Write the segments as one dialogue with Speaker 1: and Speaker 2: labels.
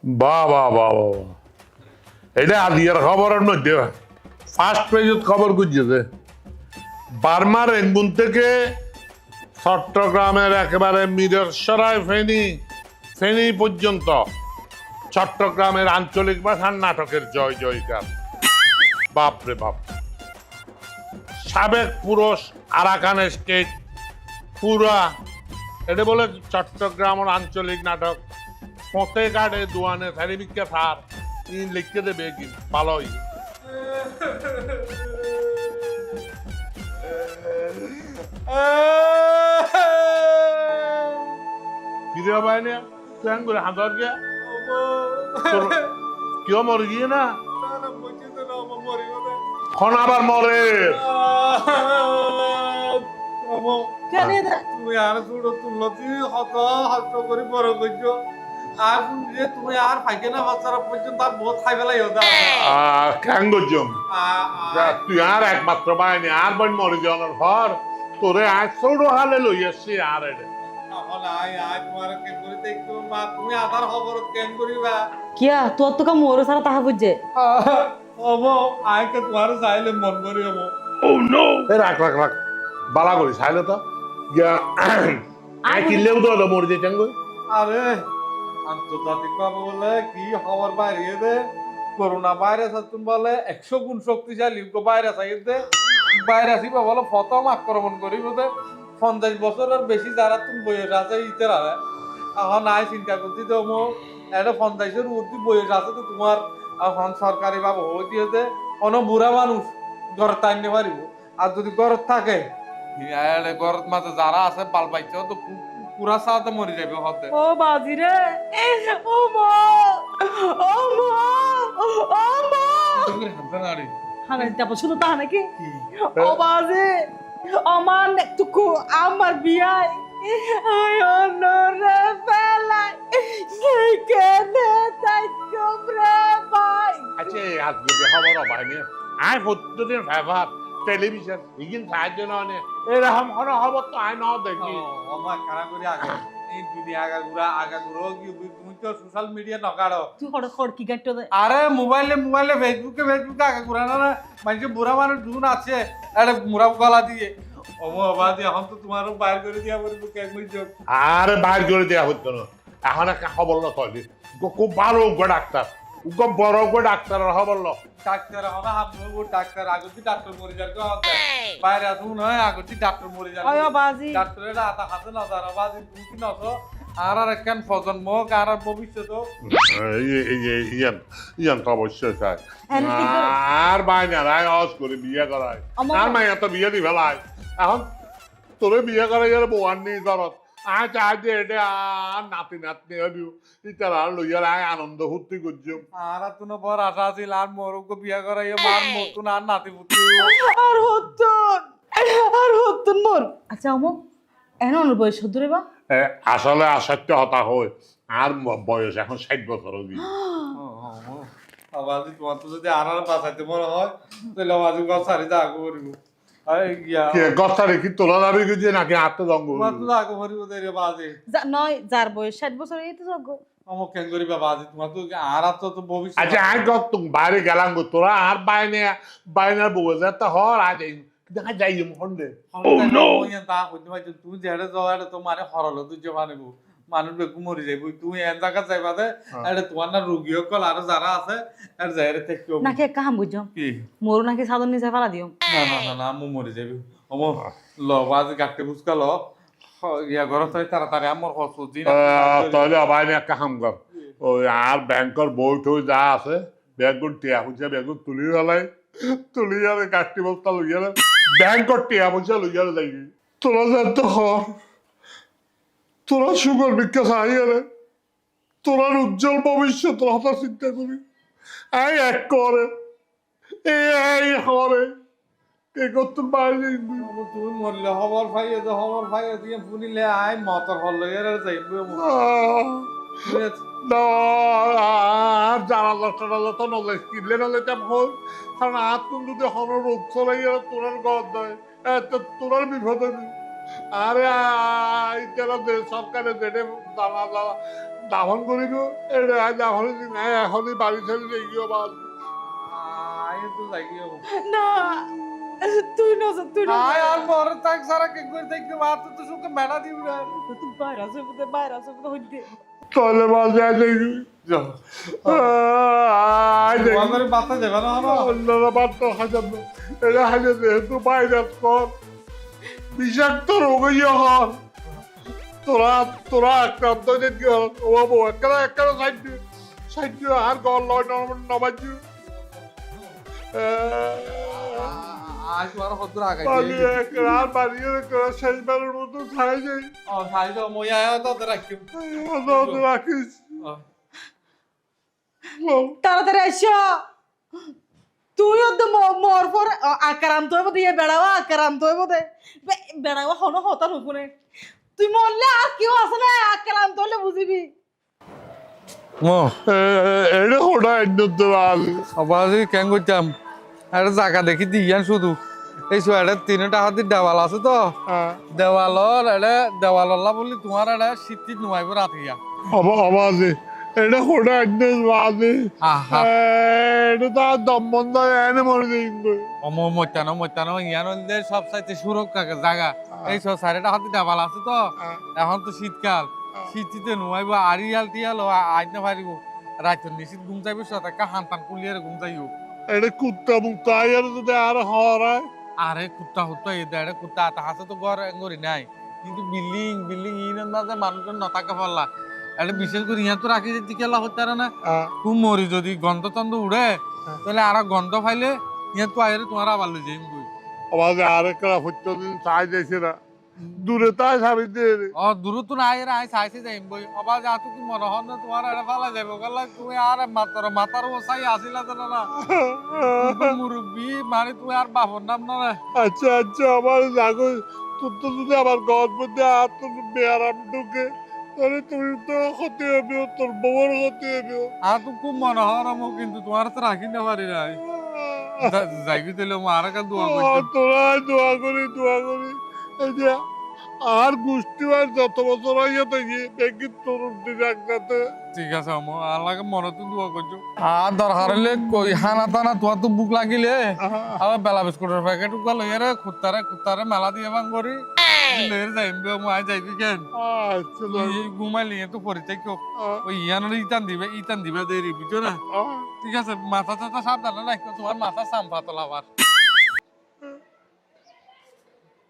Speaker 1: বাহ বাহ বাহ বাহ বাহ। এটা আদিয়ার খবরের মধ্যে ফার্স্ট পেজত খবর গুজিয়েছে বার্মার রেঙ্গুন থেকে চট্টগ্রামের একেবারে মিরসরাই ফেনী ফেনী পর্যন্ত চট্টগ্রামের আঞ্চলিক ভাষার নাটকের জয় জয়কার। বাপরে বাপ। সাবেক পুরুষ আরাকান স্টেট পুরা এটা বলে চট্টগ্রামের আঞ্চলিক নাটক পথে গাড়ে দোয়ানে সারিবিকা সার লিখতে দেবে কি ভালোই। কিরে বাইনে কেন করে হাজার গিয়া কেউ মরে গিয়ে না খন আবার মরে
Speaker 2: তুমি আর ছোটো তুললো তুমি হত হস্ত করে বড় করছো আর যে তুমি আর ফাইকে না বাচ্চারা পর্যন্ত আর বহুত খাই ফেলাই হতো
Speaker 1: কেন করছম তুই আর একমাত্র বাইনি আর বই মরে যাওয়ার পর তোরে আজ ছোট হালে লই আসছি আর এটা
Speaker 2: এখন আয় আয় তোমার কেন করে দেখতো মা তুমি আধার খবর কেন করিবা
Speaker 3: কিয়া তোর তো মোর সারা তাহা বুঝছে
Speaker 2: অবো আয়কে তোমার চাইলে মন করি অবো
Speaker 1: রাখ রাখ রাখ বালা করি চাইলে তো কিনলেও তো মরে যেতেন গো।
Speaker 2: আরে আন্তর্জাতিক ভাবে বলে কি খবর বাইরে দে করোনা ভাইরাস তুমি বলে 100 গুণ শক্তিশালী ভাইরাস আইতে ভাইরাসই বলে প্রথম আক্রমণ করিব দে 50 বছরের বেশি যারা তুমি বয়স আছে ইতের আরে এখন নাই চিন্তা করছি তো মো এটা 50-এর ঊর্ধ্বে বয়স আছে তো তোমার এখন সরকারি ভাবে হয়ে দিয়েছে কোনো বুড়া মানুষ ঘর টাইনে পারিব আর যদি ঘর থাকে ঘরের মাঝে যারা আছে বাল পাইছে তো পুরা সাথে মরে যাবে হতে
Speaker 3: ও বাজি রে ও মা ও মা ও মা
Speaker 2: তুমি হাতে নাড়ি
Speaker 3: হানা যাব শুধু তা নাকি ও বাজি আমার নেটুকু আমার বিয়াই আয় অনরে ফেলাই কেনে তাই তোমরা ভাই
Speaker 1: আচ্ছা আজকে খবর বাইনি আই প্রতিদিন ফেভার টেলিভিশন ইগিন সাহায্য নয় এরকম কোনো খবর তো আই নাও দেখি
Speaker 2: আমার কারা করে আগে এই দুনিয়া আগা ঘুরা কি তুমি তো সোশ্যাল মিডিয়া নকাড়ো
Speaker 3: তুই খড় কি গাট্টো দে
Speaker 2: আরে মোবাইলে ফেসবুকে আগা ঘুরা না মানে বুড়া মানুষ জুন আছে আরে মুরা গলা দিয়ে অমো আবাদ এখন তো তোমারও বাইর করে দিয়া বলবো কেন বুঝছো
Speaker 1: আরে বাইর করে দেওয়া হতো না এখন একটা খবর না তৈরি খুব ভালো ডাক্তার খুব বড় ডাক্তার খবর লো
Speaker 2: ডাক্তার হবে হামগো ডাক্তার আগতি ডাক্তার মরে যার তো আছে বাইরে আসুন হয় আগতি ডাক্তার মরে যার
Speaker 3: ওই বাজি
Speaker 2: ডাক্তারের আতা হাতে না যারা বাজি তুমি কি নছো আর একখান প্রজন্ম আর ভবিষ্যৎ
Speaker 1: ইয়ান তো অবশ্যই চাই আর বাইনা রায় অজ করে বিয়ে করায় আর মাইয়া তো বিয়ে দি ফেলায় এখন তোরে বিয়ে করাই আর বউ আননি ধরত আয় চাই যে এটা আর নাতি নাতনি হবি ইতার আর লইয়ার আয় আনন্দ ফুর্তি করছো
Speaker 2: আর তুনো বড় আশা আছিল আর মোরকে বিয়ে করাইও মার মতন আর নাতি পুতি
Speaker 3: আর হতুন মোর আচ্ছা অমো এমন বয়স ধরে বা
Speaker 1: আসলে আসাত্য হতা হয় আর বয়স এখন 60 বছর হবি
Speaker 2: আবাজি তোমার তো যদি আর বাঁচাইতে মনে হয় তাহলে আবাজি গছ সারি যা আগে করিব
Speaker 1: কথা রেখি তোলা যাবে কি যে নাকি হাতে জঙ্গ
Speaker 2: তোমার তো আগে করিব দেরে বাজি
Speaker 3: নয় যার বয়স 60 বছর এই তো যোগ্য
Speaker 2: অমুক কেন করিবা বাজি তোমার তো আর তো ভবিষ্যৎ
Speaker 1: আচ্ছা আজ তুমি বাইরে গেলাম গো তোরা আর বাইনার বউ যেতে হর আজ দেখা যাই মন্ডে
Speaker 2: তুমি যেটা যাও এটা তোমার হরলো তুই যে মানিব মানুষ বেকু মরে যাইব তুমি এন জায়গা যাইবা দে এটা তোমার না রোগী সকল আর যারা আছে আর যাইরে থেকে
Speaker 3: নাকি এক কাম বুঝছো
Speaker 2: কি
Speaker 3: মোর নাকি সাদন নিচে ফেলা দিও
Speaker 2: না মু মরে যাবি অমো ল বাজ গাটে বুঝকা ল ইয়া ঘর তাই তাড়াতাড়ি আমার হসুজি
Speaker 1: তাহলে বাইরে একটা কাম কর ওই আর ব্যাংকের বই টই যা আছে ব্যাংকুর টিয়া পয়সা ব্যাংকুর তুলি ফেলাই তুলি আর কাটটি বস্তা লইয়া ব্যাংকর টিয়া পয়সা লইয়া যাইবি তোরা যাতে হর তোরা সুগর ভিক্ষা চাই রে তোরা উজ্জ্বল ভবিষ্যৎ তোর হতা চিন্তা করি আই এক করে এই হরে কে করতে বাইরে
Speaker 2: তুমি মরলে হবার ভাইয়ে দিয়ে ফুনিলে আই মতর হল লইয়া যাইব
Speaker 1: আর যারা লটটা যত নলেজ কিনলে নলে তেম হল কারণ আর তুমি যদি হন রোগ চলাই তোরার গদ দেয় তোরার বিপদ আরে সরকারে যেটা জানা দাফন করিব এটা দাফন এখনই বাড়ি ছেড়ে গিয়ে বাদ
Speaker 2: আয় তো যাইও
Speaker 3: না তুই না যা, তুই না যা।
Speaker 2: আয় আর মরে তাক সারা কে করে দেখতে মাত তো সুকে মেলা দিব না
Speaker 3: তুই বাইরে আছে বুঝে, বাইরে আছে বুঝে হইতে।
Speaker 1: তাহলে বাজে দেখি
Speaker 2: যাও
Speaker 1: দেখি
Speaker 2: আমাদের বাতা যাবে না হলো
Speaker 1: অন্যরা বার্তা হাজার এটা হাজার যেহেতু বাইরে কর বিষাক্ত রোগ হন তোরা আক্রান্ত হয়ে কি হল ও বাবু একটা সাইড আর গল লয় নবাজ
Speaker 2: আজ তোমার হদ্র আগাই
Speaker 1: আর বাড়িয়ে শেষবারের মতো ছাই যাই
Speaker 2: ও খাই তো মই আয় তো রাখিম
Speaker 1: রাখিস
Speaker 3: তাড়াতাড়ি আইসো। তুইও তো মর পর আক্রান্ত হইব দিয়ে বেড়াও আক্রান্ত হইব দে বেড়াও হন হতা নুকুনে তুই মরলে আর কেউ আছে না আক্রান্ত হলে বুঝিবি।
Speaker 1: এটা ওটা একদম
Speaker 2: আবার কেন করতাম একটা জায়গা দেখি দিয়ান শুধু এই সোয়াটা 3টা হাতির দেওয়াল আছে তো দেওয়ালর এটা দেওয়ালল্লা বলি তোমার এটা শীত নুয়াইব রাতিয়া
Speaker 1: আবাজে এটা ওটা একদম বাজে
Speaker 2: আহা
Speaker 1: এটা তো আর দম বন্ধ এনে মরে যাই
Speaker 2: মত্যানো ইয়ান হইলে সব চাইতে সুরক্ষা জায়গা এই সব 4টা হাতির দেওয়াল আছে তো এখন তো শীতকাল শীতিতে নুয়াইব আড়িয়াল টিয়াল আইন না পারিব রাত নিশীত ঘুম যাইব একটা হান্তান কুলিয়ার ঘুম যাইব
Speaker 1: এটা কুত্তা মুক্তা আর যদি আর হরায়
Speaker 2: আরে কুত্তা হতো এই দেড়ে কুত্তা তাহাতে তো ঘর গড়ি নাই কিন্তু বিল্ডিং ইনের মাঝে মানুষজন নথাকে পারলা এটা বিশেষ করে ইয়া তো রাখি যেতে গেলা হতে না খুব মরি যদি গন্ধ টন্ধ উড়ে তাহলে আর গন্ধ পাইলে ইয়া তো আইরে তোমার আবার লই যাইম গই
Speaker 1: আমাদের আরেকটা প্রত্যেকদিন চাই যাইছে না দূরে তাই সাবি দিয়ে
Speaker 2: ও দূর তো না আইরে আই চাইছে যাইম বই আবার যা তো কি মনে হন না তোমার এটা ফালা যাইব গলা তুমি আর মাতার ওসাই আসিলা জানা না মুরব্বি মানে তুমি আর বাপর নাম না
Speaker 1: আচ্ছা আমার জাগো তোর তো যদি আমার ঘর মধ্যে আর তোর বেয়ারাম ঢুকে তাহলে তুমি তো ক্ষতি হবে তোর বউর ক্ষতি হবে
Speaker 2: আর তো খুব মনে হয় আমার কিন্তু তোমার তো রাখি না পারি নাই যাইবি দিলে আর কা দোয়া করতে
Speaker 1: তোরা দোয়া করি এই যে আর গোষ্ঠী আর যত বছর হইয়া থাকি দেখি তোর দিকে একসাথে
Speaker 2: ঠিক আছে আমো আল্লাহকে মনে তো দোয়া করছো আর দরকার হলে কই হানা টানা তোমার তো বুক লাগিলে আবার বেলা বিস্কুটের প্যাকেট উকা লইয়া রে কুত্তারে মেলা দিয়ে বাং করি লইয়া যাইম মই যাইবি কেন
Speaker 1: আচ্ছা
Speaker 2: ঘুমাইলি তো পরিচয় কেউ ওই ইয়ানোর ইতান দিবে দেরি বুঝছো না ঠিক আছে মাথা টাথা সাবধানে রাখো তোমার মাথা সাম্পা তোলা আবার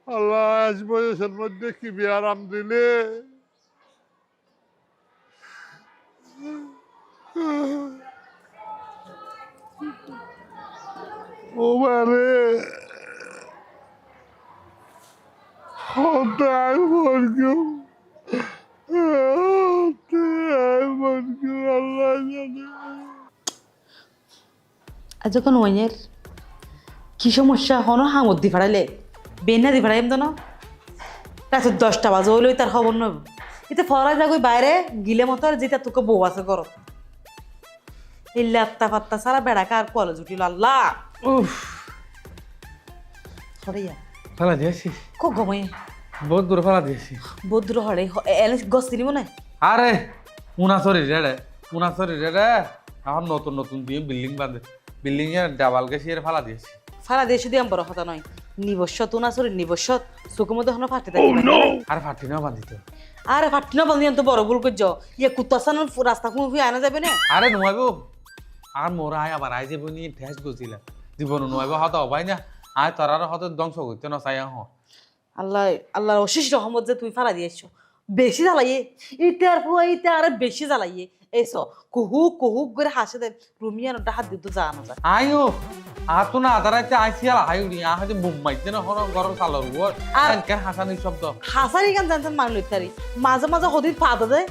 Speaker 1: আল্লাহ আজ বয়সের মধ্যে কি বিয়ারাম দিলে ও বারে হতাই মরগু আল্লাহ জানে
Speaker 3: আজ যখন ওয়ের কি সমস্যা হনো হামদ দি ফাড়াইলে বেনা দি ফাড়াইম তো না রাত 10টা বাজে হইলেই তার খবর নব এতে ফরাই যাগই বাইরে গিলে মতো আর যেটা তোকে বউ আছে ঘর এই লাত্তা ফাত্তা সারা বেড়াকা আর কলেজ উঠিল আল্লাহ
Speaker 2: উফ
Speaker 3: হরিয়া
Speaker 2: ফালা দিয়েছি
Speaker 3: খুব ঘুমাই
Speaker 2: বহুত দূরে ফালা দিয়েছি
Speaker 3: বহুত দূর হরে এনে গছ চিনিব নাই
Speaker 2: আরে উনাসরি রে এখন নতুন দিয়ে বিল্ডিং বাঁধে বিল্ডিং এর ডাবাল গেছি এর ফালা দিয়েছি
Speaker 3: ফারা দেশে দিয়ে বড় কথা নয় নিবস্বত উনাসরি নিবস্বত চোখের মধ্যে হনো ফাটে থাকে
Speaker 2: আর ফাটি না বাঁধিত
Speaker 3: আরে ফাটি না বলনি তো বড় ভুল করছ ইয়ে কুত্তাসান রাস্তা খুঁয়ে আনা যাবে না
Speaker 2: আরে নুয়াইব আর মোরা আয় আবার আই যাবো নিয়ে ঠেস গছিলা জীবন নুয়াইব হয়তো হবাই না আয় তোরার হয়তো ধ্বংস করতে না চাই
Speaker 3: আল্লাহর অশেষ রহমত যে তুই ফারা দিয়েছ বেশি জ্বালাইয়ে ইটার ফুয়া ইটা আর বেশি জ্বালাইয়ে এইস কুহুক করে হাসে দে রুমিয়ানোটা হাত দিতে জানা যায়
Speaker 2: আইও আর তো না আদারাইতে আইসিয়াল হাইউড়ি আ হয়তো বুম্বাইতে না হন গরম সালর উপর আর কেন হাসানি শব্দ
Speaker 3: হাসারি গান জানতেন মানি লইতে পারি মাঝে হদিন ফাদা দেয়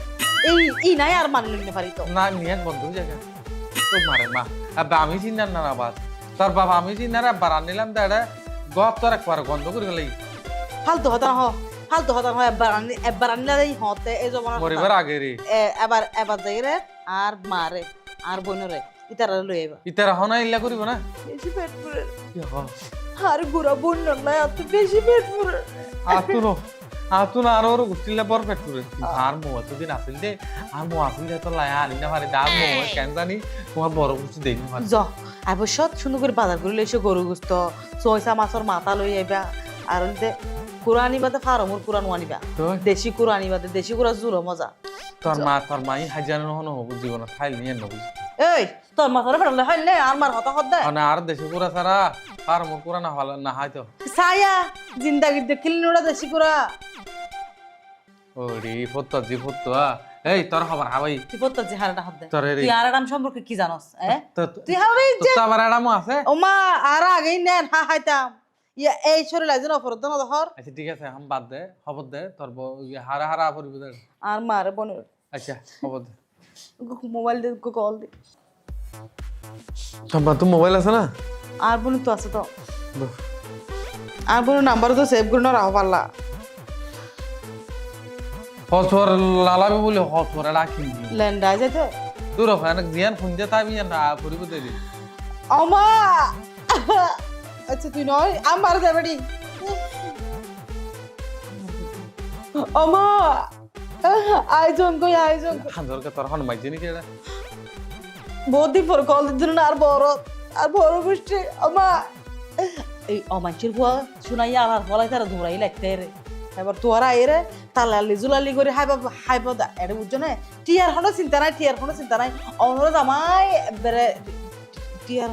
Speaker 3: এই নাই আর মানি লইতে পারি তো
Speaker 2: না নিয়ান বন্ধ হয়ে যায় তো মারে মা আব্বা আমি চিন্তার না বাস তোর বাবা আমি চিন্তার আব্বার আনিলাম দাঁড়া গপ তোর একবার গন্ধ করে গেলে
Speaker 3: ফালতু হতা হয় এবার আনলে হতে এই জমানা
Speaker 2: মরিবার আগে রে
Speaker 3: এবার যাই রে আর মারে আর বোনরে ইতারা লই আইবা
Speaker 2: ইতারা হনা ইল্লা করিব না
Speaker 3: বেশি পেট পুরে
Speaker 2: কি হ
Speaker 3: আর গুড়া বোন নাই এত বেশি পেট পুরে
Speaker 2: আতুনো আতুন আর ওর গুষ্টিলে বর পেট করে আর মো এতদিন আসিল দে আর মো আসিল দে তো লায়া আনি না পারে দাম মো কেন জানি তোমার বড় গুষ্টি দেই না
Speaker 3: য অবশ্যই সুন্দর করে বাজার করে লইছে গরু গুস্ত চয়সা মাছর মাথা লই আইবা আর হইতে কুড়া আনিবাতে ফার্মর কুড়া নো আনিবা দেশি কুড়া আনিবাতে দেশি কুড়া জুলো মজা
Speaker 2: তোর মাই হাজার নহনো হবো জীবন খাইল নিয়ে নবি
Speaker 3: এই তোর মাথারে ফেলে হইলে আর মার হতা হদ দে
Speaker 2: না আর দেশি কুড়া ছাড়া ফার্মর কুড়া না হলা না হাইতো
Speaker 3: সায়া জিন্দাগি দেখিল নোড়া দেশি কুড়া
Speaker 2: ওরে ফত্তা জি ফত্তা এই তোর খবর হাবাই
Speaker 3: তুই বলতো যে হারাটা হদ দে
Speaker 2: তোর রে
Speaker 3: তুই আরাম সম্পর্কে কি জানোস তুই
Speaker 2: তো
Speaker 3: হাবি যে
Speaker 2: আবার এডামো আছে
Speaker 3: ওমা আর আগেই নেন হাইতাম ইয়া এই শরীর লাগছে না অপরাধ না ধর
Speaker 2: আচ্ছা ঠিক আছে হাম বাদ দে খবর দে তোর হারা হারা পরিব দে
Speaker 3: আর মারে বনের
Speaker 2: আচ্ছা খবর দে
Speaker 3: মোবাইল দে কল দে
Speaker 2: সম্পা তো মোবাইল আছে না
Speaker 3: আর বোন তো আছে তো আর বোন নাম্বার তো সেভ করে না রাখো পারলা
Speaker 2: হসর লালাবে বলে হসর রাখি
Speaker 3: ল্যান্ডাই যেতে
Speaker 2: তোর ওখানে জিয়ান ফোন দিয়ে তাই বিয়ান পরিব দে দি
Speaker 3: আমা আচ্ছা তুই নয় আমার যাবেডি আমা আইজন
Speaker 2: হাজারকে তোর হন মাইজে নাকি এটা
Speaker 3: বহুত দিন পর কল দিন আর বড় গোষ্ঠী আমা এই অমাঞ্চের বুয়া শুনাই আর বলাই তারা দৌড়াই লাগতে রে এবার তোরা এরে তালালি জুলালি করে হাইবা এটা বুঝছো না টিয়ার কোনো চিন্তা নাই অনুরোধ আমায় বেড়ে টিয়ার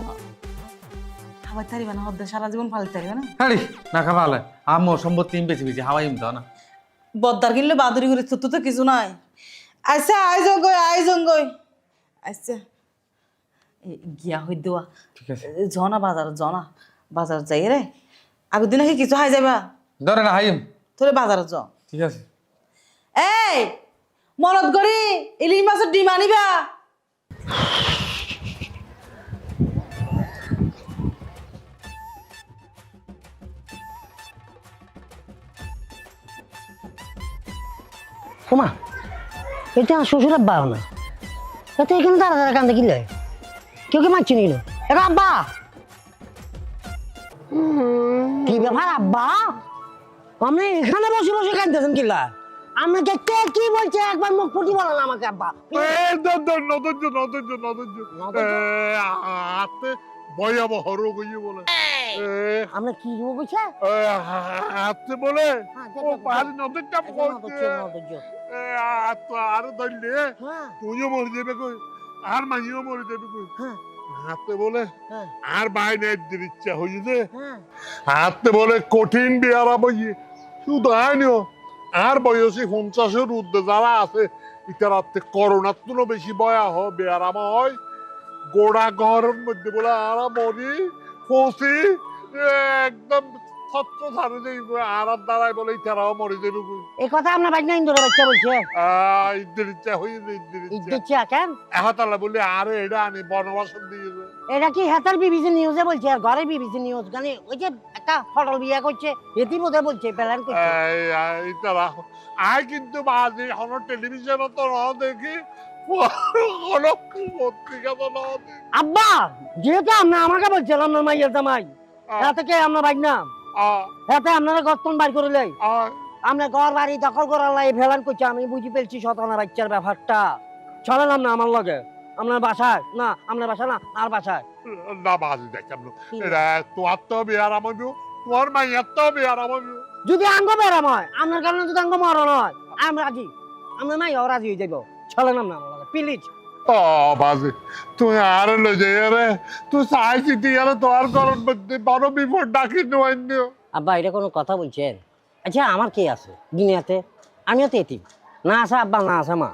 Speaker 3: হাওয়াই তারিবা না হদ্দে সারা জীবন ফালিতে তারিবা না
Speaker 2: হাড়ি না খাবালে আমার সম্পত্তি বেশি বেশি হাওয়াই তো না
Speaker 3: বদ্দার কিনলে বাদুরি করে তো কিছু নাই আচ্ছা আইজন গই আচ্ছা গিয়া হই দেওয়া
Speaker 2: ঠিক আছে
Speaker 3: জনা বাজার যাই রে আগের দিনে কি কিছু হাই যাবা
Speaker 2: ধরে না হাইম
Speaker 3: তোরে বাজার য
Speaker 2: ঠিক আছে
Speaker 3: এই মনত করি ইলিশ মাছের ডিম আনিবা
Speaker 4: ওমা এটা শ্বশুর আব্বা না তো এখানে দাঁড়া কান্দে কিনলে কেউ কি মারছি নিল এটা আব্বা কি ব্যাপার আব্বা আপনি এখানে বসে বসে কান্দতেছেন কিল্লা আপনাকে কে কি বলছে একবার মুখ ফুটি বলেন আমাকে আব্বা
Speaker 1: হাতে ভয়াবহ রোগ হয়ে বলে
Speaker 4: আমরা কি রোগ হয়েছে
Speaker 1: হাতে বলে ও পাহাড়ি নদীর কাপ করছে আরো ধরলে তুইও মরে যাবে কই আর মাইও মরে যাবে কই হাতে বলে আর বাইরে একদিন ইচ্ছা হয়েছে হাতে বলে কঠিন বিয়ারা বইয়ে শুধু আইনিও আর বয়সী 50-এর ঊর্ধ্বে যারা আছে ইটার হাতে করোনার তুলো বেশি ভয়াহ বেয়ারামা হয় গোড়া ঘরের মধ্যে বলে আর মরি ফসি একদম ছত্র ছাড়ে যাইব আর দাঁড়াই বলে ইটারাও মরে যাবে
Speaker 4: এই কথা আপনার বাইক না ইন্দোরের বাচ্চা বলছে
Speaker 1: ঈদের ইচ্ছা হয়েছে ঈদের
Speaker 4: ঈদের ইচ্ছা কেন
Speaker 1: এহতালা বলে আরে এটা আনি বনবাসন দিয়েছে
Speaker 4: এটা কি হেতার বিবিসি নিউজে বলছে আর ঘরে বিবিসি নিউজ গানে ওই যে একটা ফটল বিয়া করছে এটি বোধহয় বলছে প্ল্যান করছে
Speaker 1: ইটারা আয় কিন্তু বাজে হন টেলিভিশন তো না দেখি পত্রিকা তো না
Speaker 4: আব্বা যেহেতু আপনি আমাকে বলছেন আপনার মাইয়ের জামাই এতে কে আপনার বাইক না এতে আপনারা গর্তন বার করে লাই আপনার ঘর বাড়ি দখল করার লাই ফেলান করছে আমি বুঝি পেলছি শতানা বাচ্চার ব্যাপারটা চলেন আপনি আমার লগে আপনার বাসায় না আপনার বাসা না আর বাসায়
Speaker 1: না বাজে দেখলাম এটা তোমার তো বিয়ার আমার তোমার মাইয়ার তো বিয়ার আমার
Speaker 4: যদি আঙ্গ বেরাম হয় আপনার কারণে যদি আঙ্গ মরণ হয় আমি রাজি আপনার মাইয়াও রাজি হয়ে যাবো চলেন আপনি আমার লগে প্লিজ
Speaker 1: ও বাজে তুই আর লই যাই রে তুই চাইছি তুই আর তোর করণ বড় বিপদ ডাকি নিও
Speaker 4: আব্বা এটা কোনো কথা বলছেন আচ্ছা আমার কে আছে দুনিয়াতে আমিও তো এতিম না আছে আব্বা না আছে মা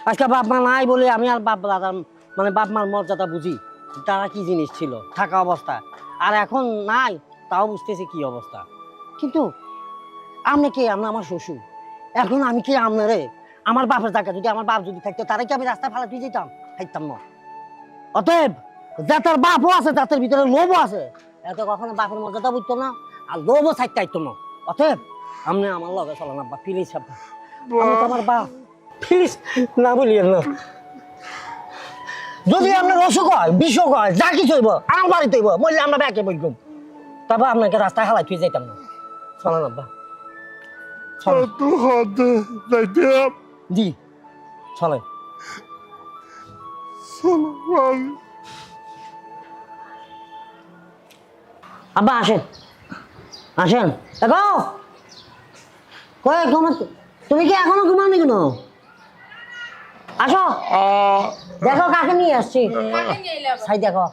Speaker 4: আজকে বাপ মা নাই বলে আমি আর বাপ দাদার মানে বাপ মার মর্যাদা বুঝি তারা কি জিনিস ছিল থাকা অবস্থা আর এখন নাই তাও বুঝতেছি কি অবস্থা কিন্তু আপনি কে আপনি আমার শ্বশুর এখন আমি কি আপনারে আমার বাপের জায়গা যদি আমার বাপ যদি থাকতো তারা কি আমি রাস্তায় ফালাতে যেতাম খাইতাম না অতএব যাদের বাপও আছে তাদের ভিতরে লোভও আছে এত কখনো বাপের মর্যাদা বুঝতো না আর লোভও থাকতে আইতো না অতএব আপনি আমার লগে চলেন আব্বা প্লিজ আব্বা আমি তো আমার বাপ প্লিজ না বলিয়েন না যদি আপনার অসুখ হয় বিসুখ হয় যা কিছু হইব আমার বাড়িতে হইব বললে আমরা ব্যাকে বইব তারপর আপনাকে রাস্তায় হালাই তুই যাইতাম না চলেন আব্বা চলো
Speaker 1: তুই হতে যাইতে
Speaker 4: জি চলে আব্বা আসেন আসেন দেখো কই তুমি কি এখনো ঘুমাওনি কেন আসো দেখো কাকে নিয়ে আসছি সাই দেখো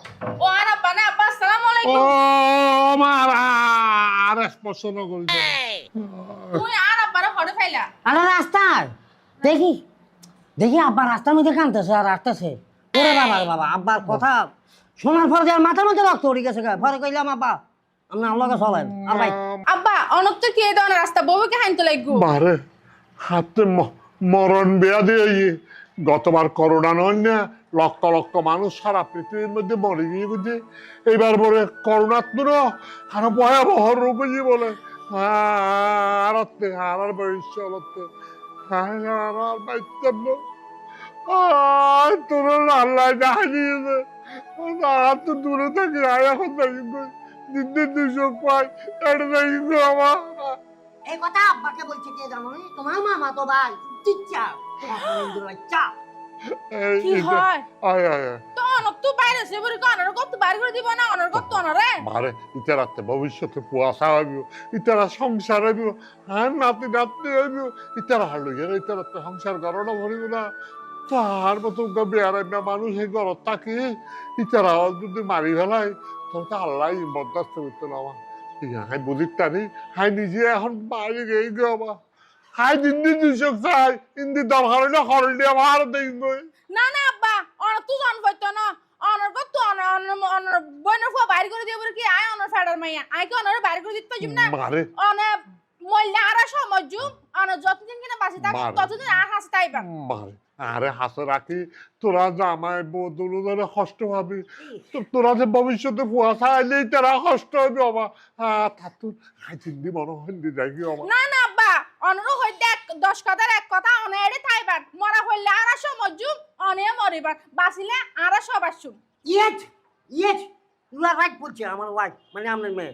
Speaker 5: ও আর আব্বা না আব্বা আসসালামু
Speaker 1: ও
Speaker 5: আলাইকুম
Speaker 1: আমার আর স্পর্শন করছে
Speaker 5: তুই আর আব্বারে ফটো ফাইলা
Speaker 4: আরে রাস্তার দেখি দেখি আব্বা রাস্তার মধ্যে কাঁদতেছে আর আসতেছে ওরে বাবা রে বাবা আব্বার কথা শোনার পরে আর মাথার মধ্যে রক্ত উঠে গেছে পরে কইলাম আব্বা আপনি আল্লাহকে চলেন আর ভাই
Speaker 5: আব্বা অনক তো কে দাও না রাস্তা বউকে হাইন তো লাগবো
Speaker 1: মারে হাতে মরণ ব্যাধি হয়ে গতবার করোনা নয় না লক্ষ লক্ষ মানুষ সারা পৃথিবীর মধ্যে মরে গিয়ে বুঝে এইবার বলে করোনাত্মর আরো ভয়াবহ রোগ হয়ে বলে আর ভবিষ্যতে আর বাইতাম তোর আল্লাহ জানিয়েছে আর তো দূরে থাকি আর এখন দেখি দিন দিন দুশো পাই এটা দেখি আমার
Speaker 4: এই কথা আব্বাকে বলছে কে জানো তোমার মামা তো ভাই চিচ্চা চা
Speaker 5: কি হয়
Speaker 1: আয় আয় আয়
Speaker 5: তো অনক তো বাইরে সে বলি অনর কত বাইরে করে দিব না অনর কত অনরে
Speaker 1: মারে ইতারাতে ভবিষ্যতে কুয়াশা হইব ইতারা সংসার হইব হ্যাঁ নাতি নাতি হইব ইতারা হারলো গেলে ইতারাতে সংসার গড়না ভরিব না তার মতো বেয়ারাই না মানুষ এই গরত থাকি ইতারা যদি মারি ফেলাই তবে তো আল্লাহ বরদাস্ত করতে না আমার হাই বুঝির টানি হাই নিজে এখন বাইরে গেই গো আমার হাই দিন দিন দুশো চাই ইন্দি দরকার হইলে হরলি আমার দেখব
Speaker 5: না না আব্বা অনক তো জন কইতো না অনর কত অনর বইনের ফো বাইরে করে দিব কি আয় অনর ফেডার মাইয়া আয় কি অনর বাইরে করে দিতে পারছিম না
Speaker 1: মারে
Speaker 5: অনে মইলা আর সমজু অনর যতদিন কিনা বাঁচি থাক ততদিন আর হাসি তাইবা
Speaker 1: মারে আরে হাসে রাখি তোরা জামাই বদলু ধরে কষ্ট পাবি তোরা যে ভবিষ্যতে কুয়াশা আইলেই তারা কষ্ট হবে বাবা থাকুন হাই চিন্দি মনে হিন্দি যাই কি বাবা
Speaker 5: না না আব্বা অনর হইতে 10 কথার এক কথা অনেরে থাইবার মরা হইলে আর সমজু অনে মরিবার বাঁচিলে আর সবার শুন
Speaker 4: yet yet you are right বলছে আমার ওয়াইফ মানে আপনার মেয়ে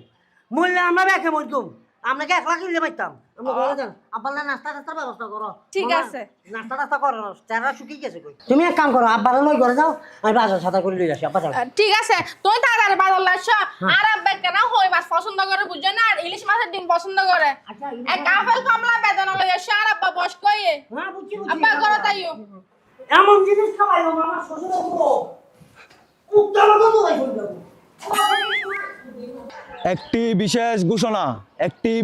Speaker 4: মূল্যে আমরা ব্যাকে বলতুম আপনাকে 1 লাখ কিনলে পাইতাম আমরা বলে দেন আব্বার নাস্তা টাস্তার ব্যবস্থা করো
Speaker 5: ঠিক আছে
Speaker 4: নাস্তা টাস্তা করো চেহারা শুকিয়ে গেছে কই তুমি এক কাম করো আব্বার লই ঘরে যাও আমি বাজার সাথা করে লই আসি আব্বা যাও
Speaker 5: ঠিক আছে তুই তাড়াতাড়ি বাজার লাইছ আর আব্বা কেন হই মাছ পছন্দ করে বুঝছ না আর ইলিশ মাছের ডিম পছন্দ করে
Speaker 4: আচ্ছা
Speaker 5: এক কাফেল কমলা বেদনা লই আসছ আর আব্বা বস কইয়ে
Speaker 4: হ্যাঁ বুঝছি
Speaker 5: আব্বা করো তাইও
Speaker 4: এমন জিনিস খাওয়াইলো আমার শ্বশুর বউ উত্তর কত হই বলবো
Speaker 6: একটি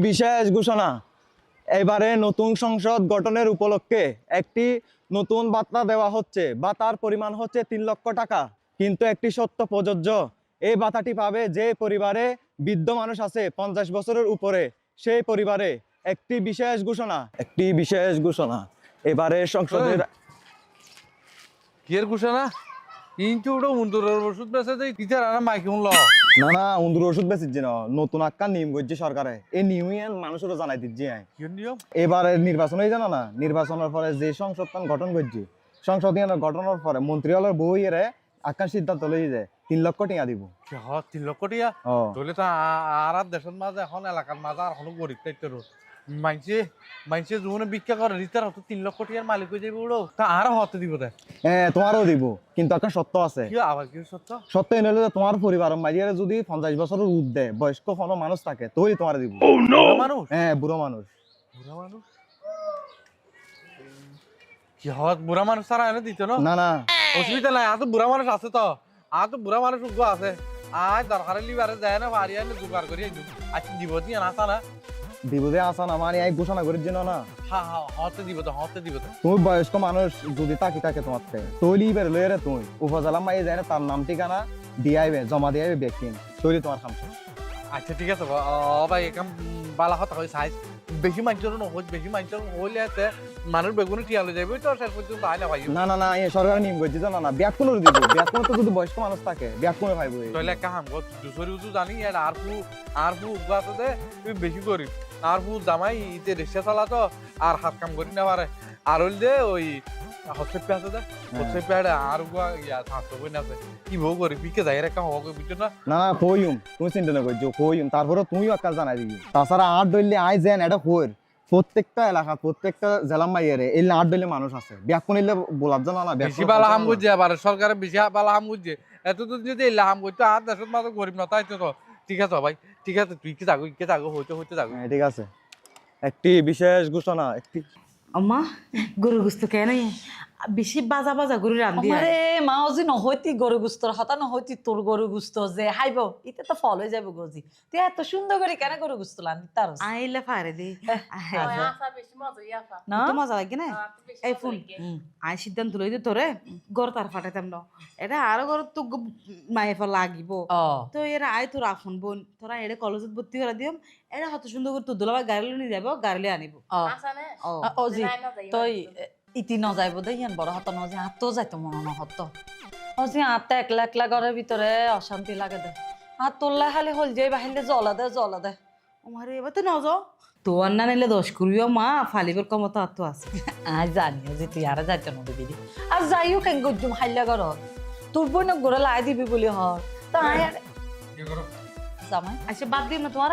Speaker 6: বিশেষ ঘোষণা এবারে নতুন সংসদ গঠনের উপলক্ষে একটি নতুন ভাতা দেওয়া হচ্ছে ভাতার পরিমাণ হচ্ছে 3 লক্ষ টাকা কিন্তু একটি সত্য প্রযোজ্য এই ভাতাটি পাবে যে পরিবারে বৃদ্ধ মানুষ আছে 50 বছরের উপরে সেই পরিবারে একটি বিশেষ ঘোষণা এবারে সংসদের
Speaker 2: কি এর ঘোষণা কিন্তু ওটা উন্দরের ওষুধ বেচে দেই টিচার আর মাইকে শুনল
Speaker 6: না উন্দুর ওষুধ বেচিচ্ছে না নতুন একটা নিয়ম করছে সরকারে এই নিয়ম মানুষেরও জানাই দিচ্ছে
Speaker 2: কি নিয়ম
Speaker 6: এবারে নির্বাচন হয়ে জানা না নির্বাচনের পরে যে সংসদ গঠন করছে সংসদ গঠনের পরে মন্ত্রীহলের বইয়েরে আকাশ সিদ্ধান্ত লই যায় 3 লক্ষ টাকা দিব
Speaker 2: 3 লক্ষ টিয়া
Speaker 6: ও
Speaker 2: তাহলে তো আর দেশের মাঝে এখন এলাকার মাঝে আর কোনো গরিব টাইপের মাইনছে জীবনে ভিক্ষা করে রিতার হতো 3 লক্ষ টিয়ার মালিক হয়ে যাবে ওড়ো তা আর হতে দিব দে
Speaker 6: হ্যাঁ তোমারও দিব কিন্তু একটা সত্য আছে
Speaker 2: কি আবার কি সত্য
Speaker 6: সত্য এনে হলে তোমার পরিবার মাঝিয়ারে যদি 50 বছরের ঊর্ধ্বে বয়স্ক কোনো মানুষ থাকে তোই তোমার দিব
Speaker 2: বুড়া মানুষ
Speaker 6: হ্যাঁ বুড়ো মানুষ
Speaker 2: কি হত বুড়া মানুষ সারা এনে দিত
Speaker 6: না
Speaker 2: অসুবিধা নাই আর তো বুড়া মানুষ আছে তো আর তো বুড়া মানুষ উগ্র আছে আজ দরকারে লিবারে যায় না বাড়ি আনে জোগাড় করে আজকে দিব দিয়ে আসা না
Speaker 6: বিপদে আসা না মানে এক ঘোষণা করে দিন না
Speaker 2: হ্যাঁ হতে দিব তো
Speaker 6: তুমি বয়স্ক মানুষ যদি থাকে তোমার তৈলি বের লইরে তুই উপজেলা মাই যায় না তার নাম ঠিকানা দিয়াইবে জমা দিয়াইবে ব্যক্তি তৈরি তোমার কাম
Speaker 2: আচ্ছা ঠিক আছে ভাই একাম বালা কথা কই সাইজ বেশি মানুষের নহজ বেশি মানুষের হইলে মানুষ বেগুনি টিয়ালে যাবে তো শেষ পর্যন্ত আইলা ভাই
Speaker 6: না এই সরকার নিয়ম করছে জানা না ব্যাক কোনো দিব ব্যাক কোনো তো যদি বয়স্ক মানুষ থাকে ব্যাক কোনো ভাইবো
Speaker 2: তাহলে কাম গো দুসরি উজু জানি আর ফু উগাতে দে তুমি বেশি করি আর ফু জামাই ইতে রিক্সা চালা তো আর হাত কাম করি না পারে আর হইল দে ওই হচ্ছে পেঁচে দে হচ্ছে পেড়ে আর উগা ইয়া থাকতো বই না কি বউ করি পিকে যাই রে কাম হবে বুঝছো না
Speaker 6: না কইম তুমি চিন্তা না করছো কইম তারপরে তুমিও একটা জানাই দিবি তাছাড়া আর দইলে আই যেন এটা কইর প্রত্যেকটা এলাকা প্রত্যেকটা জেলার মাইয়ারে এই লাট দিলে মানুষ আছে বিয়া কোনিলে বলার জন্য না
Speaker 2: বেশি বালা হাম করছে আবার সরকারে বেশি বালা হাম করছে এত তো যদি এলা হাম করতো আর দেশের মাঝে গরিব না তাই তো ঠিক আছে ভাই ঠিক আছে তুই কি যাগো হইতে যাগো
Speaker 6: ঠিক আছে একটি বিশেষ ঘোষণা একটি
Speaker 3: আম্মা গরু গুস্ত কেন বেশি বাজা বাজা গরু রান্ধি
Speaker 7: আমারে মা ওজি নহইতি গরু গুস্তর হতা নহইতি তোর গরু গুস্ত যে হাইব ইতে তো ফল হয়ে যাবে গজি তুই এত সুন্দর করে কেন গরু গুস্ত লানি তার
Speaker 3: আইলে ফারে দি
Speaker 5: আশা বেশি মজা ইয়াফা
Speaker 7: না
Speaker 3: তো মজা লাগে না এই ফুল আই সিদ্ধান্ত লই দে তোরে গর তার ফাটাইতাম না এটা আরো গর তো মায়ে ফল লাগিব
Speaker 7: ও
Speaker 3: তো এরা আয় তোর আফন বোন তোরা এড়ে কলেজত ভর্তি করে দিম এরা হত সুন্দর করে তোর দুলাবা গাড়ি নিয়ে যাব গাড়ি আনিব
Speaker 7: ও
Speaker 5: আশা নে
Speaker 3: ও
Speaker 7: ওজি তই ইতি নযাইব দে ইয়ান বড় হত নজি আতো যাইতো মন নহত ওজি আতে একলা একলা ঘরের ভিতরে অশান্তি লাগে দে আর তোল্লা খালি হল যাই বাহিলে জ্বলা দে
Speaker 3: আমারে এবার তো নজ তোর না নিলে দোষ করিও মা ফালিবের ক্ষমতা তো আছে
Speaker 7: আই জানি যে তুই আর যাইতো না দিবি আর যাইও কেন গজুম হাইলা ঘর তোর বইন ঘরে লাই দিবি বলি হর তা আয় আর
Speaker 2: কি করো
Speaker 7: জামাই
Speaker 3: আচ্ছা বাদ দিম না তোমার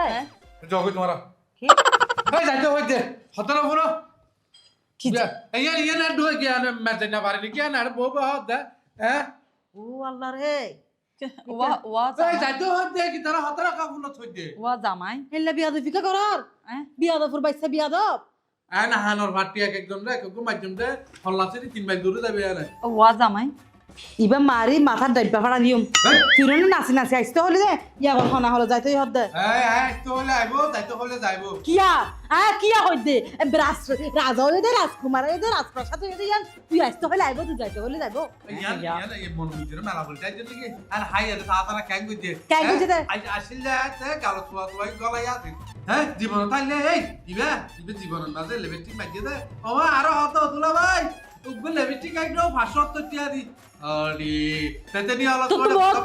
Speaker 2: জগই তোমারা
Speaker 3: কি
Speaker 2: এই যাইতে হইতে হতরা পুরো
Speaker 7: কি যে-
Speaker 2: ইয়া না ডুয়ে গিয়া না মেতে না পারিনি কি না বউ বউ দে হ্যাঁ
Speaker 3: ও আল্লাহ রে
Speaker 7: ওয়া ওয়া
Speaker 2: এই
Speaker 7: জামাই
Speaker 2: যাইতে হইতে কি তারা হতরা কাকুন থই দে
Speaker 7: ওয়া জামাই
Speaker 3: হেল্লা বিয়াদ ফিকা করার বিয়াদ ফুর বাইসা বিয়াদ
Speaker 2: আয় না হানোর ভাটি একদম রে কো মাধ্যম দে হল্লাছে 3 মাইল দূরে যাবে আরে
Speaker 7: ওয়া জামাই
Speaker 3: ইবা মারি মাথার ডাইবা ফাড়া দিম তুই না নাচি নাচি আইতে হলে দে ইয়া বল খানা হলো যাইতেই হদ দে
Speaker 2: এই তো হলে আইবো যাইতে হলে যাইবো
Speaker 3: কিয়া কিয়া হই দে রাজ রাজা হই দে রাজকুমার হই দে রাজপ্রসাদ হই দে ইয়ান তুই আইতে হলে আইবো তুই যাইতে হলে যাইবো
Speaker 2: ইয়ান এই মন ভিতরে মেলা বলতে যাই কি আর হাই আর তারা ক্যাং কইতে
Speaker 3: ক্যাং কইতে দে?
Speaker 2: আসিল যাতে গাল তোয়া তোয়া গলা ইয়াতে হ্যাঁ জীবন তাইলে এই দিবা জীবনের মাঝে লেবেটি মাইতে দে ও আরো হতো তুলা ভাই উগবে লেবেটি কাইনো 570 টিয়া দি আরে তেতে নি আলো
Speaker 3: তো বহুত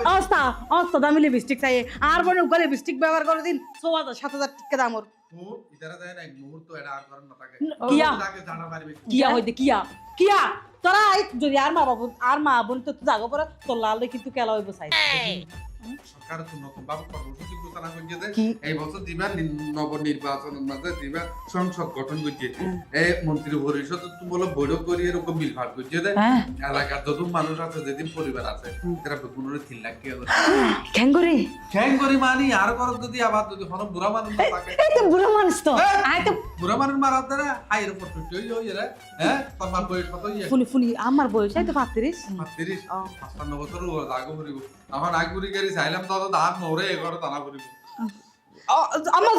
Speaker 3: অস্তা দামি লিপস্টিক চাই আর বনে উগলে লিপস্টিক ব্যবহার করে দিন 6000 টাকা দামর
Speaker 2: ও ইদারা যায় না এক মুহূর্ত এটা আর করার না থাকে
Speaker 3: কিয়া
Speaker 2: তাকে জানা পারবে
Speaker 3: কিয়া হই দে কিয়া তোরা আই যদি আর মা বোন তো জাগো পরে তোর লাল কিন্তু কেলা হইব চাই
Speaker 2: সরকার তো নতুন বাবু কর্মসূচি ঘোষণা করেছে যে
Speaker 3: কি?
Speaker 2: এই বছর দিবা নবনির্বাচনের মাঝে দিবা সংসদ গঠন করছে এই মন্ত্রী পরিষদ তুমি বলো বৈঠক করি এরকম বিল ভাট করছে যে
Speaker 7: হ্যাঁ
Speaker 2: এলাকার যত মানুষ আছে যেদিন পরিবার আছে তারা বেগুনের 3 লাখ টাকা করে
Speaker 3: কেন করে
Speaker 2: খ্যাং করি মানি আর করত যদি আবার যদি হন বুড়া মানুষ না থাকে
Speaker 7: এই তো বুড়ো মানুষ তো আয় তো
Speaker 2: বুড়া মানুষ মারার দ্বারা হাইয়ের উপর টুটি হয়ে যায় হ্যাঁ তোমার বয়স কত ইয়ে
Speaker 3: ফুনি আমার বয়স এই তো 35
Speaker 2: 35 55 বছর আগে করিব এখন আগে করি গেছি চাইলাম তো দাঁত মরে এগারো দানা করিব
Speaker 3: আমার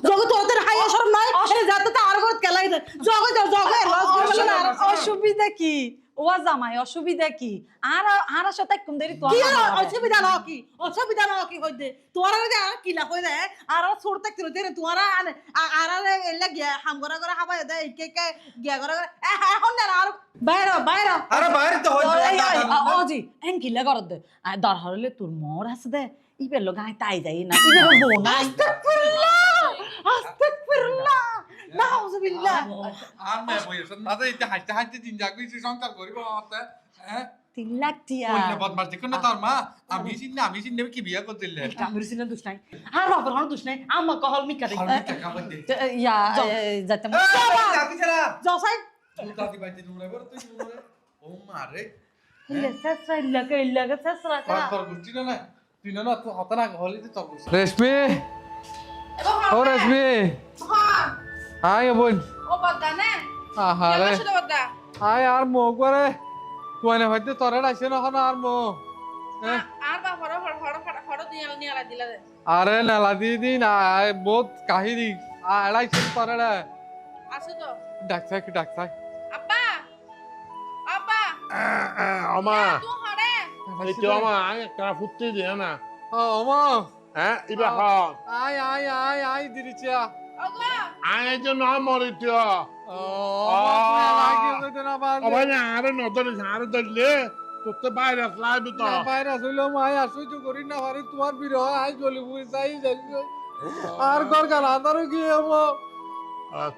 Speaker 3: জগে তোদের হাইয়া শরম নাই আরে যাতে তো আর গত কেলাই দে জগে লস করে না
Speaker 7: অসুবিধা কি ওয়া জামাই অসুবিধা কি আর আর সাথে কম দেরি তো
Speaker 3: কি অসুবিধা না কি হইতে তোরা যে আর কিলা কই দে আর ছোট থাকতে রে তোরা আর এলা গিয়া হাম করা হাবাই দে কে গিয়া করা এখন না আর বাইরে
Speaker 2: আরে বাইরে তো
Speaker 7: ওজি এন কিলা করত দে দর হরলে তোর মোর আছে দে ইবের লোক আই তাই যাই না ইবের বউ না
Speaker 3: আস্তাগফিরুল্লাহ নাউযুবিল্লাহ
Speaker 2: আর মে বয়স না তো ইতে হাঁটতে হাঁটতে দিন যাগুই সংসার করিব আমাতে হ্যাঁ
Speaker 7: 3 লাখ টিয়া
Speaker 2: কইলে বদমাস দেখো না তোর মা আমি চিন্নে কি বিয়া করতেলে
Speaker 3: কামির সিনা দুষ নাই আর বাবার হন দুষ নাই আমা কহল মিকা দে
Speaker 2: আমি টাকা বাদে
Speaker 7: ইয়া যাতে
Speaker 2: চাবি ছাড়া
Speaker 3: জসাই
Speaker 2: তুই দাদি বাইতে নুরে বড় তুই নুরে ও মারে
Speaker 3: ইলে সাসরা ইল্লাকে সাসরা কা
Speaker 2: তোর গুষ্টি না তুই না তো হতা না হলি তোর গুষ্টি রেশমি ও রেশমি
Speaker 5: হ্যাঁ
Speaker 2: হাই বোন
Speaker 5: ও বদা নে
Speaker 2: আহারে
Speaker 5: কেমন শুধু বদা
Speaker 2: হাই আর মো করে কোনে হইতে তোরে ডাইছে না হন আর মো
Speaker 5: আর বা ফড় নিয়ে দিলা দে
Speaker 2: আরে নালা দিদি না বহুত কাহিনী আড়াইছে তোরে
Speaker 5: আসো তো
Speaker 2: ডাক্তার
Speaker 5: আব্বা আব্বা
Speaker 1: আমা
Speaker 5: তুই হরে
Speaker 1: এই তো আমা আয় একটা ফুটতে দে না
Speaker 2: ও মা
Speaker 1: হ্যাঁ ইবা হ
Speaker 2: আই দিরিছা
Speaker 5: ওগো
Speaker 1: আয় জন্য মরে তো
Speaker 2: ও মা লাগি কইতে না বাদ
Speaker 1: ভাই না আরে নদরে আরে ধরলে তোতে বাইরে লাইবি তো
Speaker 2: বাইরে আসইলো মাই আসইতো করি না পারি তোমার বিরহ আই গলি বুই যাই আর গর গাল আদারও কি আমো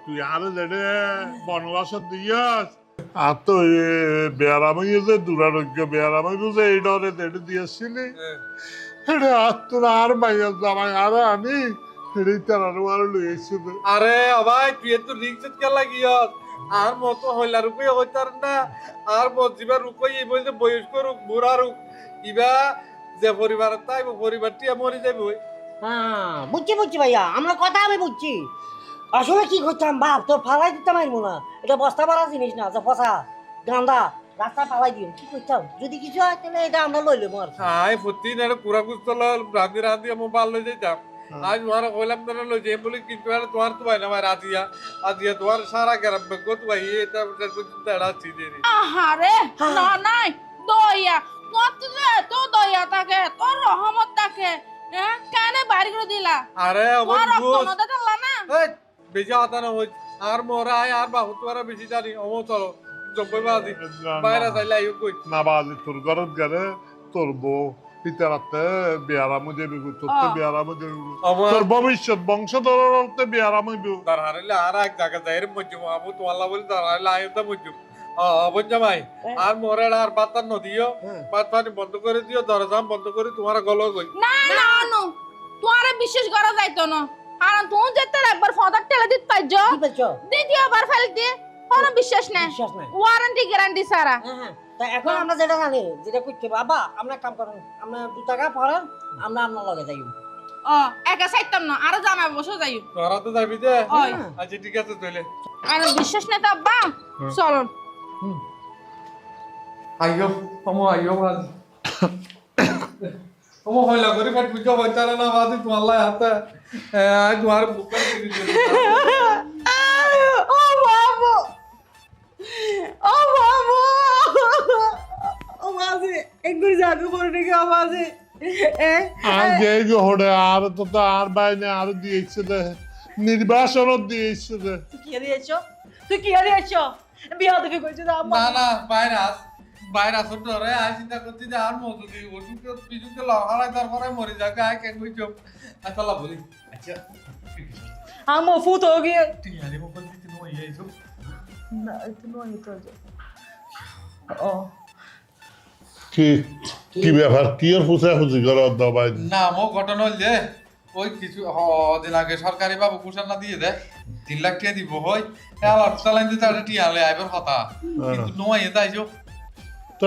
Speaker 1: তুই আরে দেড়ে বনবাস দিয়াস আর তো বেয়ারামাই যে দুরারোগ্য বেয়ারামাই যে এই ডরে দেড়ে দিয়েছিলি এটা আর তোর আর মাইয়া জামাই আর আনি এটাই তারা আর লইছে
Speaker 2: আরে ভাই তুই তো রিক্সেট কে লাগিয়স আর মতো হইলা রুকই হইতার না আর মজিবা রুকই এই বলতে বয়স্ক রুক বুড়া রুক ইবা যে পরিবার তাই পরিবারটি মরি যাবে
Speaker 4: হ্যাঁ বুঝছি বুঝছি ভাইয়া আমরা কথা আমি বুঝছি আসলে কি করতাম বাপ তোর ফালাই দিতাম আইমু না এটা বস্তা ভরা জিনিস না যে ফসা গান্দা রাস্তা ফালাই দিও কি করতাম যদি কিছু হয় তাহলে এটা আমরা লইলে মার
Speaker 2: আই প্রতিদিন একটা কুড়া কুস্তল রাঁধি রাঁধি আমি বাল লই যাইতাম আজ তোমার কইলাম তোরা লই যাই বলে কিন্তু আর তোমার তো ভাই না ভাই রাতিয়া আজিয়া তোমার সারা গ্রাম বেগত ভাই এটা তাড়া চিদেরি
Speaker 5: আহারে না নাই দয়া কত যে তো দয়া থাকে তোর রহমত থাকে হ্যাঁ কেন বাইরে করে দিলা
Speaker 2: আরে
Speaker 5: তোর
Speaker 2: আমার
Speaker 5: রক্ত
Speaker 2: দোস্ত
Speaker 5: নদে টানলা না
Speaker 2: এই বেজা হতা না হই আর মোরা আয় আর বাহু তোরা বেশি জানি অমো চলো জব্বই বাদি বাইরে যাইলে আইও কই
Speaker 1: না বাজে তোর ঘরত গেলে তোর বউ পিতারাতে বিয়ারামো যাবি তোর তো বিয়ারামো যাবি
Speaker 2: আমার
Speaker 1: তোর ভবিষ্যৎ বংশধরতে বিয়ারামো হইব
Speaker 2: তার হারিলে আর এক জায়গা যাইরে মজ্জু আবু তোয়াল্লা বলি তার হারিলে আইও তা মজ্জু অবজ্জা ভাই আর মোরে আর বাতার নদিও বাত পানি বন্ধ করে দিও দরজা বন্ধ করে তোমার গলো কই
Speaker 5: না না নু তোরে বিশ্বাস করা যাইতো না কারণ তুই যেতে একবার ফদার টেলে দিত পাইছ
Speaker 4: কি বলছো
Speaker 5: দ্বিতীয়বার ফেল দিয়ে কোনো বিশ্বাস নাই
Speaker 4: বিশ্বাস নাই
Speaker 5: ওয়ারেন্টি গ্যারান্টি সারা
Speaker 4: হ্যাঁ তা এখন আমরা যেটা জানি যেটা করতে বাবা আমরা কাম করেন আমরা 2 টাকা পড়েন আমরা আপনার লগে যাইব
Speaker 5: ও একা সাইতাম না আরো জামাই বসে যাই
Speaker 2: তোরা তো যাবি যে
Speaker 5: ওই
Speaker 2: আচ্ছা ঠিক আছে তাহলে
Speaker 5: আর বিশ্বাস নাই তো আব্বা চলো
Speaker 2: আইও অমো আইও বাদ অমো হইলা করে পেট বুঝা হইতারা না বাদি তোয়াল্লা হাতে আই তোমার বুকা দিবি
Speaker 3: ও বাবু ও বাবু ও মাঝে একবার জাদু করে রেখে আমাজে
Speaker 1: আর যে হড়ে আর তো আর বাইনে আর দিয়েছে দে নির্বাসন দিয়েছে দে
Speaker 3: তুই কি দিয়েছো বিয়া দেখে কইছিস
Speaker 2: না না ভাইরাস ধরে আই চিন্তা করছি যে আর মজু দি ওষুধ পিছুকে লহারাই তারপরে মরে যাবে আয় কেন কইছো আচ্ছা বলি আচ্ছা
Speaker 3: আমো ফুট হয়ে গিয়ে
Speaker 2: টিয়ারে মোবাইল দিতে নই এইসব
Speaker 3: না এটা নয় তো ও
Speaker 1: কি কি ব্যাপার কি আর ফুসা ফুসি করো দবাই
Speaker 2: না মো ঘটনা হল যে ওই কিছু দিন আগে সরকারি বাবু কুষাণ না দিয়ে দেয় 3 লাখ টাকা দিব হয় আবার চালাইন দিতে আর টিয়ালে আইবার কথা কিন্তু নয় এটা আইছো
Speaker 1: তো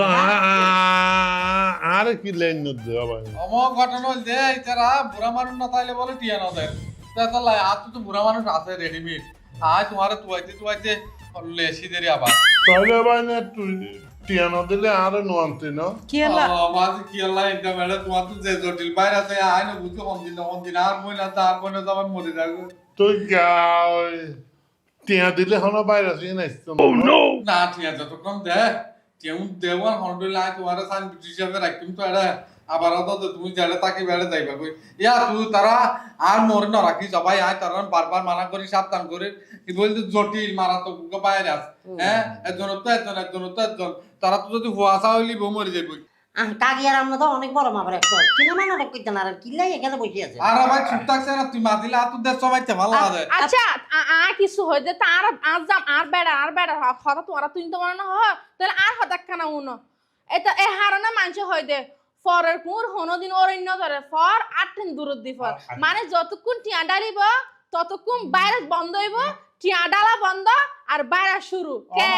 Speaker 1: আর কি লাইন নদে দবাই
Speaker 2: আমার ঘটনা হল যে তারা বুড়া মানুষ না তাইলে বলে টিয়া না দেয় তা লাই আর তো বুড়া মানুষ আছে রেডিমেড আয় তোমার তুয়াইতে লেসি দেরি আবার
Speaker 1: তাহলে বাইনে তুই টিয়ানো দিলে আর নোয়ান্তি না
Speaker 3: কি হলা
Speaker 2: মাঝে কি আল্লাহ এটা মেলে তোমার তো যে জটিল বাইরে আছে আয় না বুঝছো কোন দিন আর মহিলা তার মনে তো আমার মরে যাবে
Speaker 1: তুই টিয়া দিলে হনো বাইরে আসি না
Speaker 2: না ঠিক আছে যতক্ষণ দেখ কেউ দেওয়ার হন্ডল আয় তোমার সাইন হিসাবে রাখতুম তো এটা আবার তো তুমি যারা তাকে বেড়ে যাইবা কই ইয়া তুই তারা আর মরে না রাখি সবাই আয় তারা বারবার মানা করি সাবধান করে কি বলতে জটিল মারাত্মক বাইরে আছে হ্যাঁ একজন তারা তো যদি হুয়াশা হইলি বউ মরে যাইব
Speaker 4: কাকিয়ার আমরা তো অনেক বড় মাপের একটা সিনেমা নাটক করতে না আর কিল্লাই এখানে বসে আছে
Speaker 2: আর ভাই চুপ থাকছে না তুই মাতিলে আর তুই দেশ সবাইতে ভালো লাগে
Speaker 5: আচ্ছা আর কিছু হই যে তার আর যাম আর বেড়া হঠাৎ তোরা তুই তো মনে না হয় তাহলে আর হঠাৎ খানা উনো এটা এ হারনা মানুষ হয় দে ফরের কুর হনদিন অরণ্য ধরে ফর 8 দিন দূর দি ফর মানে যতক্ষণ টিয়া ডালিব ততক্ষণ ভাইরাস বন্ধ হইব টিয়া ডালা বন্ধ আর ভাইরাস শুরু কে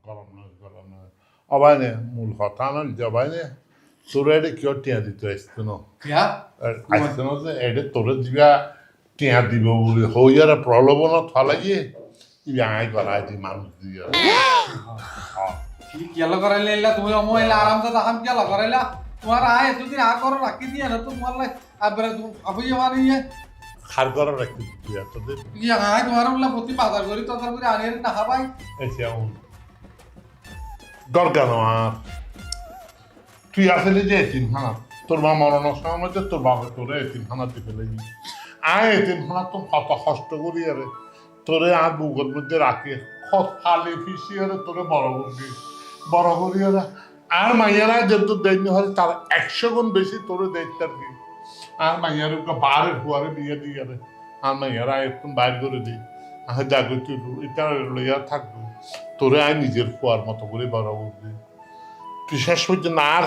Speaker 1: গরম নয় অবাইনে মূল কথা না জবাইনে তোর এটা কেউ টিয়া দিতে আসতো না
Speaker 2: কিয়া
Speaker 1: আসতো না যে এটা তোর দিবা টিয়া দিব বলে হই আর প্রলোভন থালাইয়ে আয় করা দি মানুষ দিয়ে
Speaker 2: কি কেলা করাইলে এলা তুমি অময়লা আরামটা দাম কেলা করাইলা তোমার আয় এতদিন আ করো রাখি দিয়ে না তো তোমার লাই আবার তুমি আপনি মারি
Speaker 1: খার করা রাখতে তুই এতদিন
Speaker 2: কি আয় তোমার বলে প্রতি বাজার করি তদার করে আনিয়ে না খাবাই
Speaker 1: এসে এমন দরকার আর তুই আসলে যে এতিমখানা তোর মা মরণের সময় তোর বাবা তোরে এতিমখানা দিতে লাগি আয় এতিমখানা তো কত কষ্ট করি আরে তোরে আর বুকের মধ্যে রাখি খালি ফিসি আরে তোরে বড় করি আরে আর মাইয়ারা যেহেতু দেয়নি হয় তার 100 গুণ বেশি তোরে দেখতে আর কি আর মাইয়ার বারে হুয়ারে বিয়ে দিয়ে আরে আর মাইয়ারা একদম বাইর করে দিই আর যাগো তুই এটা লইয়া থাকবো তোরে আয় নিজের ফুয়ার মতো করে বড় করবি তুই শেষ পর্যন্ত আর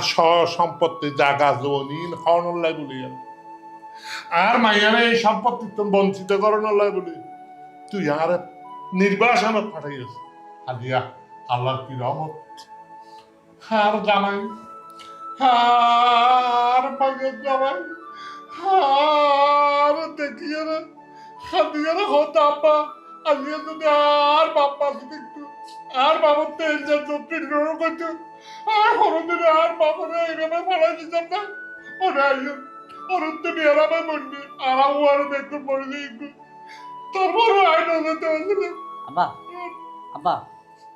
Speaker 1: সম্পত্তি জায়গা জমিন খাওয়ানোর লাগলি আর মাইয়ারে এই সম্পত্তি তো বঞ্চিত করানো লাই বলি তুই আর নির্বাসনে পাঠাইস আলিয়া আল্লাহর কি রহমত আর জামাই আর মাইয়ের জামাই আর দেখিয়ে রে খাদিয়ে রে হতো আব্বা আলিয়া যদি আর বাপ্পা যদি একটু আর বাবার তো এই যে চোখটি গ্রহণ করছো আর কোনোদিন আর বাবারে এইভাবে ফলাই দিতাম না ওরা আইয়ে ওরা তো নিয়ারামে মন্ডি আর আর দেখতে পড়ে দিই তারপরও আইন হতে পারছিল
Speaker 4: আব্বা আব্বা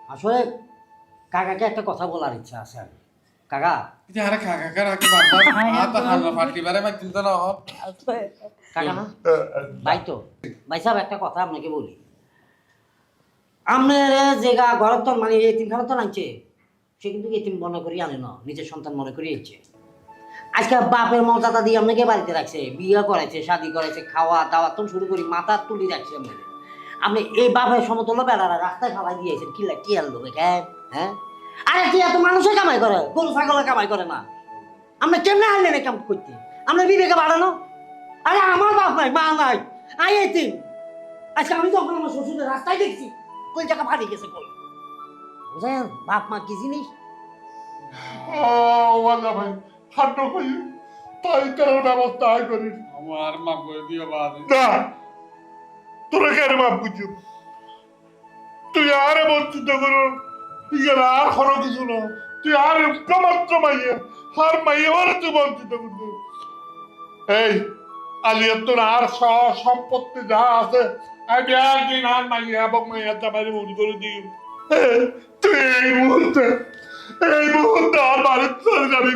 Speaker 4: আসলে কাকাকে একটা কথা বলার ইচ্ছা আছে আর কাকা
Speaker 2: আরে কাকা কাকা বারবার হাত হাল্লা ফাটি বারে মাই চিন্তা না হত
Speaker 4: কাকা না ভাই তো ভাই সাহেব একটা কথা আপনাকে বলি আপনার জায়গা ঘরের তো মানে এতিমখানা তো নাইছে সে কিন্তু এতিম মনে করি আনে না নিজের সন্তান মনে করি এসছে আজকে বাপের মর্যাদা দিয়ে আপনাকে বাড়িতে রাখছে বিয়ে করেছে শাদি করেছে খাওয়া দাওয়া তো শুরু করি মাথা তুলি রাখছে আপনাকে আপনি এই বাপের সমতুল্য বেড়ারা রাস্তায় ফালাই দিয়েছেন কি কি আনলো হ্যাঁ আরে কি এত মানুষের কামাই করে গরু ছাগলের কামাই করে না আমরা কেমনে আনলেন এই কাম করতে আমরা বিবেকে বাড়ানো আরে আমার বাপ নাই মা নাই আই এতিম আজকে আমি যখন আমার শ্বশুরের রাস্তায় দেখছি কোন জায়গা ফাটি গেছে কই বুঝেন বাপ মা কি জিনিস
Speaker 1: ওয়াল্লা ভাই হাঁটো কই তাই তার ব্যবস্থা আয় করিস
Speaker 2: আমার মা করে দিও বাদ
Speaker 1: না তোরা কেন মাপ বুঝছো তুই আরে বঞ্চিত করো ইয়ার আর কোনো কিছু না তুই আর মাত্র মাইয়া আর মাইয়া ওরা তুই বঞ্চিত করছো এই আলিয়া তোর আর সম্পত্তি যা আছে আমি একদিন আর মাইয়া এবং মাইয়া চাপারি ভুল করে দিই তুই এই মুহূর্তে আর বাড়িতে চলে যাবি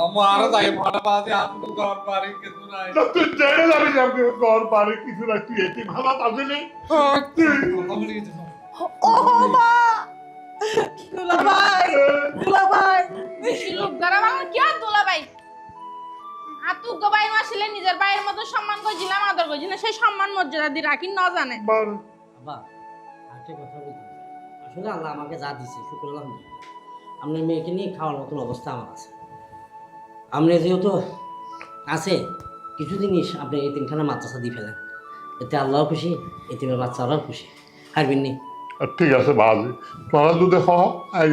Speaker 2: আমার তাই ভাড়া বাদে আপনি ঘর বাড়ি কিছু নাই
Speaker 1: তুই জেনে যাবি যাবি ঘর বাড়ি কিছু না তুই এটি ভালো আসলে
Speaker 7: ও মা দুলাভাই দুলাভাই
Speaker 5: লোক দ্বারা আমার কি আর দুলাভাই আর তুই গবাই মাসিলে নিজের ভাইয়ের মতো সম্মান করেছিলাম আদর করেছিলাম সেই সম্মান মর্যাদা দিয়ে রাখি না জানে
Speaker 4: বাবা একটা কথা বলতে আসলে আল্লাহ আমাকে যা দিছে শুকর আলহামদুলিল্লাহ আপনার মেয়েকে নিয়ে খাওয়ার মতন অবস্থা আমার আছে আপনি যেহেতু আছে কিছু জিনিস আপনি এতিমখানা মাদ্রাসা দিয়ে ফেলেন এতে আল্লাহও খুশি এতিমের বাচ্চারাও খুশি হারবেন নি
Speaker 1: ঠিক আছে ভালো তোরা দুধে খাওয়া আই